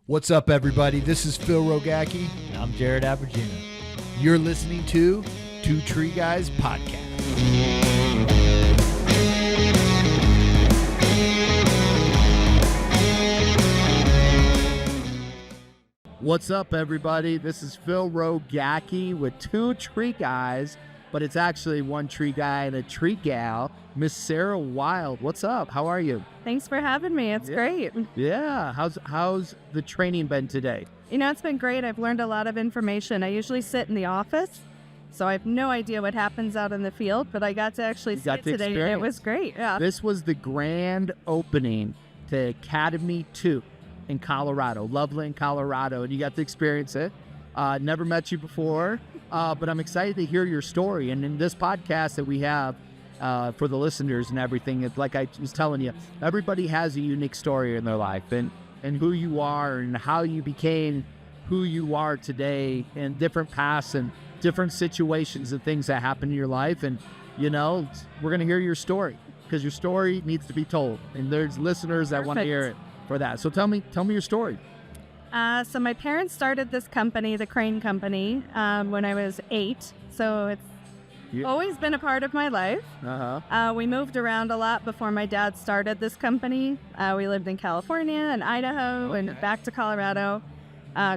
What's up, everybody? This is Phil Rogacki. And I'm Jared Abergina. You're listening to Two Tree Guys Podcast. What's up, everybody? This is Phil Rogacki with Two Tree Guys, but it's actually one tree guy and a tree gal, Miss Sara Wilde. What's up? How are you? Thanks for having me. It's great. Yeah. How's the training been today? You know, it's been great. I've learned a lot of information. I usually sit in the office, so I have no idea what happens out in the field, but I got to actually see it today, and it was great. Yeah. This was the grand opening to Academy 2 in Colorado, Loveland, Colorado, and you got to experience it. Never met you before, but I'm excited to hear your story. And in this podcast that we have for the listeners and everything, it's like I was telling you, everybody has a unique story in their life, and who you are and how you became who you are today, and different paths and different situations and things that happen in your life. And, you know, we're going to hear your story because your story needs to be told. And there's listeners that want to hear it for that. So tell me your story. So my parents started this company, the Crain company, when I was 8. So it's always been a part of my life. We moved around a lot before my dad started this company. We lived in California and Idaho and back to Colorado.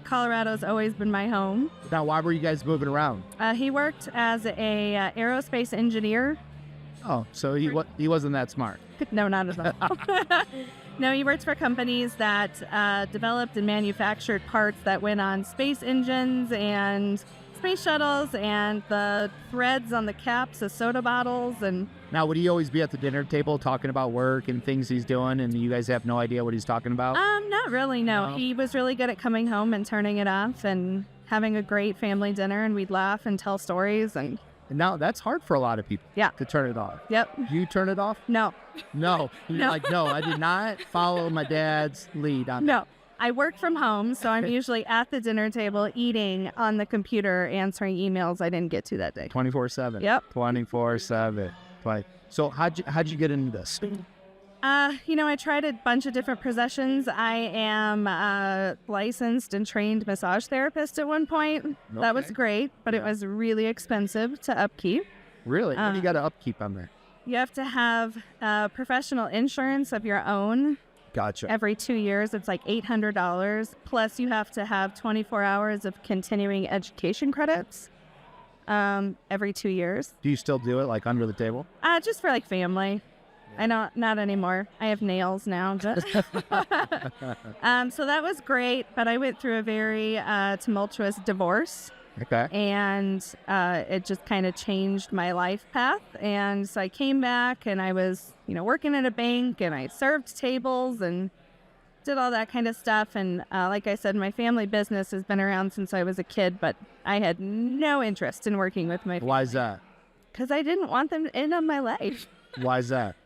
Colorado's always been my home. Now, why were you guys moving around? He worked as a aerospace engineer. Oh, so he wasn't that smart. No, not at all. No, he worked for companies that developed and manufactured parts that went on space engines and space shuttles and the threads on the caps of soda bottles. And now, would he always be at the dinner table talking about work and things he's doing, and you guys have no idea what he's talking about? Not really, no. He was really good at coming home and turning it off and having a great family dinner, and we'd laugh and tell stories. And now that's hard for a lot of people. Yeah. To turn it off. Yep. You turn it off? No. No. You're like, no, I did not follow my dad's lead on No. I work from home, so I'm usually at the dinner table eating on the computer, answering emails I didn't get to that day. 24/7. Yep. 24/7. So how'd you get into this? You know, I tried a bunch of different professions. I am a licensed and trained massage therapist at one point. Okay. That was great, but it was really expensive to upkeep. Really? What do you got to upkeep on there? You have to have professional insurance of your own. Gotcha. Every 2 years, it's like $800. Plus, you have to have 24 hours of continuing education credits every 2 years. Do you still do it, like under the table? Just for like family. I don't, not anymore. I have nails now. But so that was great, but I went through a very tumultuous divorce. Okay. And it just kind of changed my life path. And so I came back, and I was, you know, working at a bank, and I served tables and did all that kind of stuff. And like I said, my family business has been around since I was a kid, but I had no interest in working with my family. Why is that? Because I didn't want them in on my life. Why is that?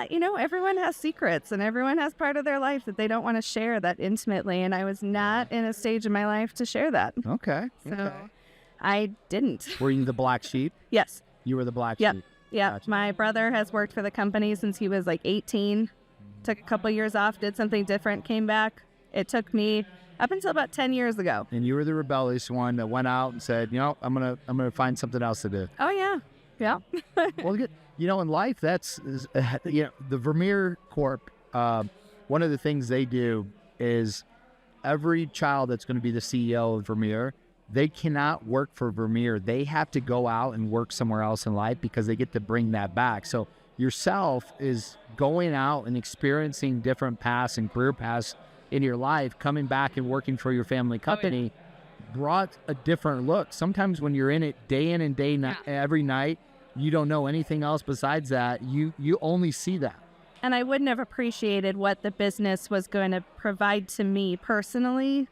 You know, everyone has secrets, and everyone has part of their life that they don't want to share that intimately. And I was not in a stage of my life to share that. Okay. So I didn't. Were you the black sheep? Yes. You were the black sheep? Yeah. Gotcha. My brother has worked for the company since he was like 18. Took a couple years off, did something different, came back. It took me up until about 10 years ago. And you were the rebellious one that went out and said, you know, I'm gonna find something else to do. Oh, yeah. Yeah. Well, you know, in life, that's, you know, the Vermeer Corp, one of the things they do is every child that's going to be the CEO of Vermeer, they cannot work for Vermeer. They have to go out and work somewhere else in life because they get to bring that back. So yourself is going out and experiencing different paths and career paths in your life, coming back and working for your family company brought a different look. Sometimes when you're in it day in and day every night, you don't know anything else besides that. You only see that. And I wouldn't have appreciated what the business was going to provide to me personally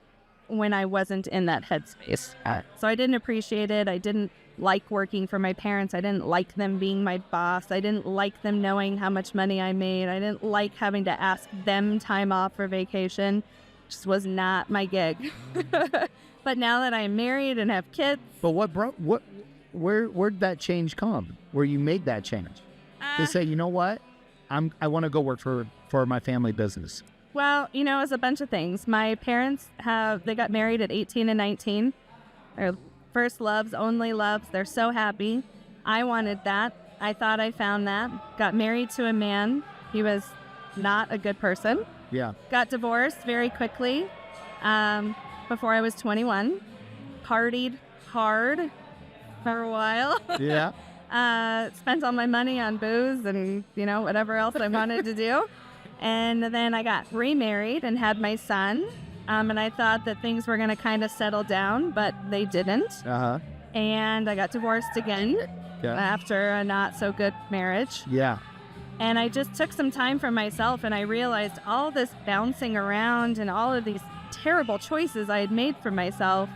when I wasn't in that headspace. So I didn't appreciate it. I didn't like working for my parents. I didn't like them being my boss. I didn't like them knowing how much money I made. I didn't like having to ask them time off for vacation. It just was not my gig. But now that I'm married and have kids. But where'd that change come? Where you made that change? To say, you know what? I want to go work for my family business. Well, it was a bunch of things. My parents they got married at 18 and 19. They're first loves, only loves. They're so happy. I wanted that. I thought I found that. Got married to a man. He was not a good person. Yeah. Got divorced very quickly before I was 21. Partied hard for a while. Yeah. Spent all my money on booze and, whatever else I wanted to do. And then I got remarried and had my son. And I thought that things were going to kind of settle down, but they didn't. Uh-huh. And I got divorced again after a not so good marriage. Yeah. And I just took some time for myself, and I realized all this bouncing around and all of these terrible choices I had made for myself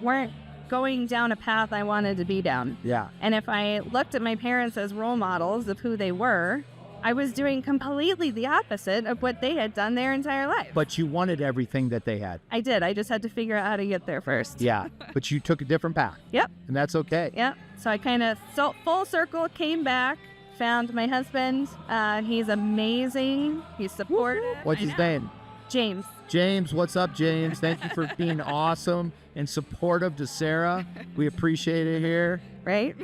weren't going down a path I wanted to be down. Yeah. And if I looked at my parents as role models of who they were, I was doing completely the opposite of what they had done their entire life. But you wanted everything that they had. I did. I just had to figure out how to get there first. Yeah. But you took a different path. Yep. And that's okay. Yep. So I kind of full circle came back, found my husband. He's amazing. He's supportive. What's his name? James. James, what's up, James? Thank you for being awesome and supportive to Sara. We appreciate it here. Right?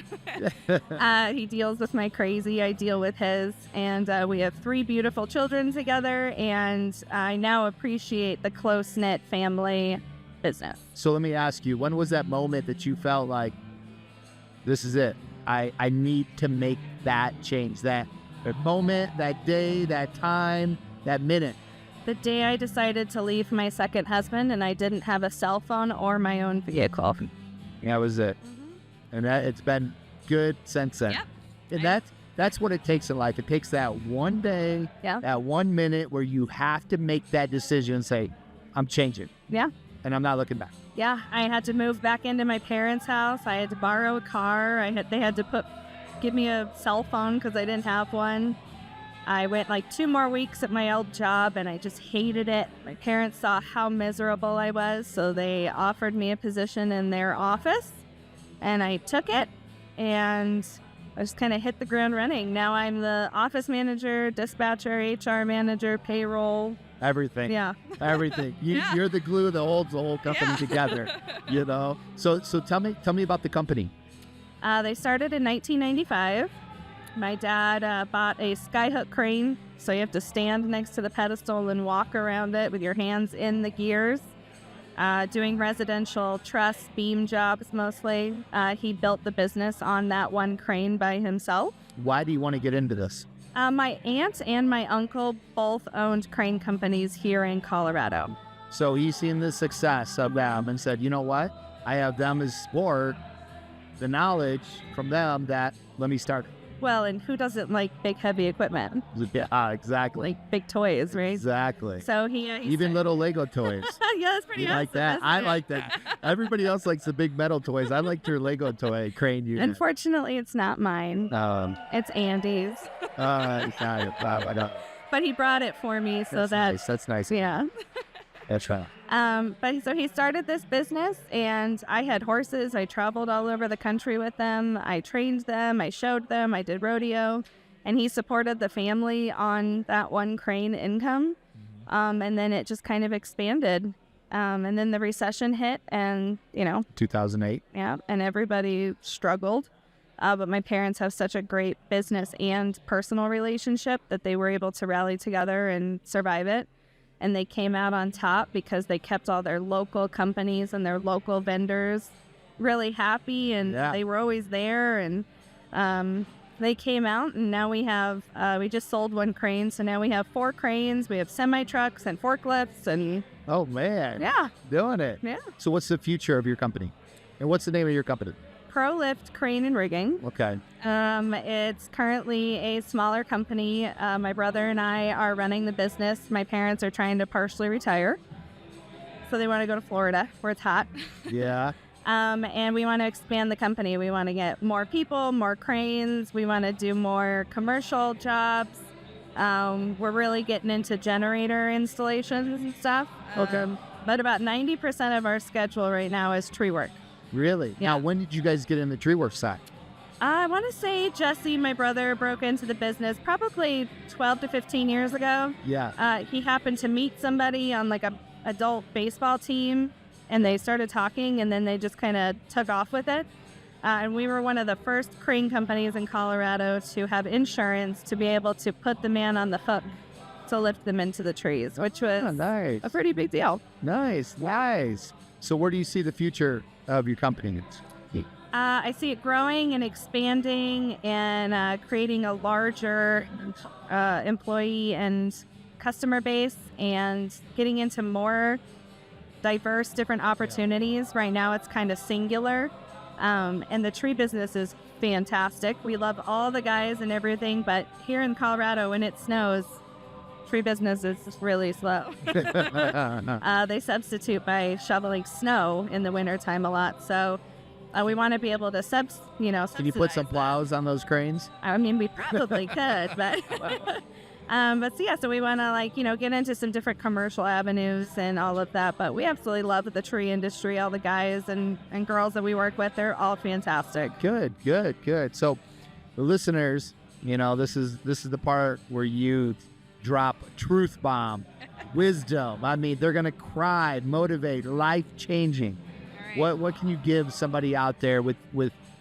He deals with my crazy. I deal with his. And we have 3 beautiful children together. And I now appreciate the close-knit family business. So let me ask you, when was that moment that you felt like, this is it? I need to make that change. That moment, that day, that time, that minute. The day I decided to leave my second husband and I didn't have a cell phone or my own vehicle. That was it. And it's been good since then. Yep. And that's what it takes in life. It takes that one day, that 1 minute where you have to make that decision and say, I'm changing. Yeah. And I'm not looking back. Yeah. I had to move back into my parents' house. I had to borrow a car. They had to give me a cell phone because I didn't have one. I went like 2 more weeks at my old job and I just hated it. My parents saw how miserable I was, so they offered me a position in their office and I took it and I just kind of hit the ground running. Now I'm the office manager, dispatcher, HR manager, payroll. Everything. Yeah. Everything. You're the glue that holds the whole company together, So tell me about the company. They started in 1995. My dad bought a skyhook crane, so you have to stand next to the pedestal and walk around it with your hands in the gears, doing residential truss beam jobs mostly. He built the business on that one crane by himself. Why do you want to get into this? My aunt and my uncle both owned crane companies here in Colorado. So he's seen the success of them and said, you know what? I have them as sport, the knowledge from them that let me start it. Well, and who doesn't like big, heavy equipment? Yeah, exactly. Like big toys, right? Exactly. So he even little Lego toys. Yeah, that's pretty you awesome. Like that? I like that. Everybody else likes the big metal toys. I liked your Lego toy, Crain unit. Unfortunately, it's not mine. It's Andy's. I know. But he brought it for me, so nice. That's nice. Yeah. That's right. But so he started this business, and I had horses. I traveled all over the country with them. I trained them. I showed them. I did rodeo, and he supported the family on that one crane income. And then it just kind of expanded. And then the recession hit, and 2008. Yeah, and everybody struggled. But my parents have such a great business and personal relationship that they were able to rally together and survive it. And they came out on top because they kept all their local companies and their local vendors really happy, and they were always there. And they came out, and now we have, we just sold one crane, so now we have 4 cranes. We have semi-trucks and forklifts, and... Oh, man. Yeah. Doing it. Yeah. So what's the future of your company? And what's the name of your company? ProLift Crane and Rigging. Okay. It's currently a smaller company. My brother and I are running the business. My parents are trying to partially retire, so they want to go to Florida where it's hot. Yeah. And we want to expand the company. We want to get more people, more cranes. We want to do more commercial jobs. We're really getting into generator installations and stuff. Okay. But about 90% of our schedule right now is tree work. Really? Yeah. Now, when did you guys get in the tree work side? I want to say Jesse, my brother, broke into the business probably 12 to 15 years ago. Yeah. He happened to meet somebody on like a adult baseball team, and they started talking, and then they just kind of took off with it. And we were one of the first crane companies in Colorado to have insurance to be able to put the man on the hook to lift them into the trees, which was nice. a pretty big deal. Nice. So where do you see the future of your company? I see it growing and expanding and creating a larger employee and customer base and getting into more diverse different opportunities. Right now it's kind of singular. And the tree business is fantastic. We love all the guys and everything, but here in Colorado, when it snows, tree business is really slow. They substitute by shoveling snow in the wintertime a lot. So we want to be able to Can you put some plows on those cranes? I mean, we probably could, but so we want to get into some different commercial avenues and all of that. But we absolutely love the tree industry. All the guys and girls that we work with, they're all fantastic. Good. So the listeners, this is the part where you drop truth bomb, wisdom. I mean, they're gonna cry, motivate, life changing. Right. What can you give somebody out there with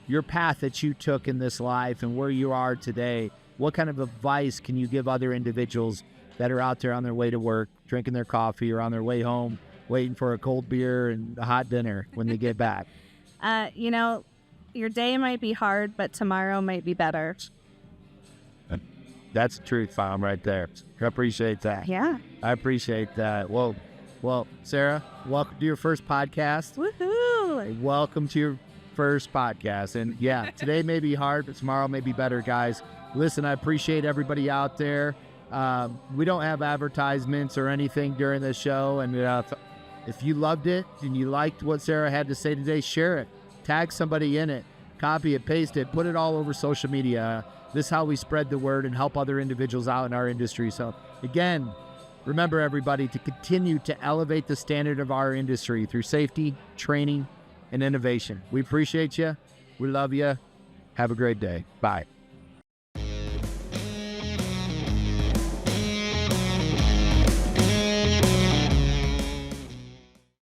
your path that you took in this life and where you are today? What kind of advice can you give other individuals that are out there on their way to work, drinking their coffee, or on their way home, waiting for a cold beer and a hot dinner when they get back? Your day might be hard, but tomorrow might be better. That's the truth bomb right there. I appreciate that. Yeah. I appreciate that. Well, Sara, welcome to your first podcast. Woohoo! Welcome to your first podcast. And yeah, today may be hard, but tomorrow may be better, guys. Listen, I appreciate everybody out there. We don't have advertisements or anything during this show. And if you loved it and you liked what Sara had to say today, share it. Tag somebody in it. Copy it, paste it, put it all over social media. This is how we spread the word and help other individuals out in our industry. So again, remember everybody to continue to elevate the standard of our industry through safety, training, and innovation. We appreciate you. We love you. Have a great day. Bye.